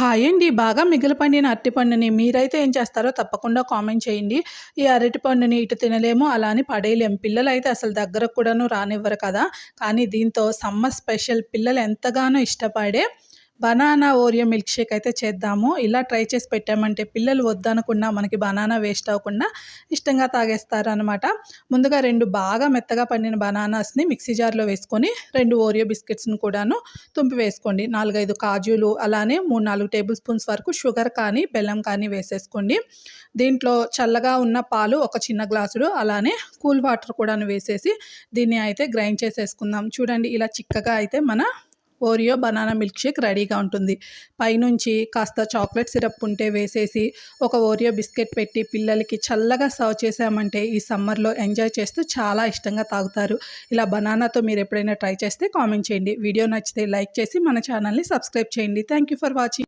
Hi అండి. బాగా మిగిలిపోయిన అరటిపండుని మీరైతే ఏం చేస్తారో తప్పకుండా కామెంట్ చేయండి. ఈ అరటిపండుని ఇటు తినలేము, అలా అని పడేయలేము. పిల్లలైతే అసలు దగ్గరకు కూడాను రానివ్వరు కదా! కానీ దీంతో సమ్మర్ స్పెషల్ పిల్లలు ఎంతగానో ఇష్టపడే బనానా ఓరియో మిల్క్ షేక్ అయితే చేద్దాము. ఇలా ట్రై చేసి పెట్టామంటే పిల్లలు వద్దనకుండా మనకి బనానా వేస్ట్ అవ్వకుండా ఇష్టంగా తాగేస్తారనమాట. ముందుగా 2 బాగా మెత్తగా పండిన బనానాస్‌ని మిక్సీ జార్‌లో వేసుకొని 2 ఓరియో బిస్కెట్స్‌ని కూడాను తుంపి వేసుకోండి. 4, 5 కాజులు అలానే 3, 4 టేబుల్ స్పూన్స్ వరకు షుగర్ కానీ, బెల్లం కానీ వేసేసుకోండి. దీంట్లో చల్లగా ఉన్న పాలు ఒక చిన్న గ్లాసుడు అలానే కూల్ వాటర్ కూడాను వేసేసి దీన్ని అయితే గ్రైండ్ చేసేసుకుందాం. చూడండి ఇలా చిక్కగా అయితే మన ఓరియో బనానా మిల్క్ షేక్ రెడీగా ఉంటుంది. పైనుంచి కాస్త చాక్లెట్ సిరప్ ఉంటే వేసేసి ఒక ఓరియో బిస్కెట్ పెట్టి పిల్లలకి చల్లగా సర్వ్ చేసామంటే ఈ సమ్మర్‌లో ఎంజాయ్ చేస్తూ చాలా ఇష్టంగా తాగుతారు. ఇలా బనానాతో మీరు ఎప్పుడైనా ట్రై చేస్తే కామెంట్ చేయండి. వీడియో నచ్చితే లైక్ చేసి మన ఛానల్‌ని సబ్స్క్రైబ్ చేయండి. Thank you for watching.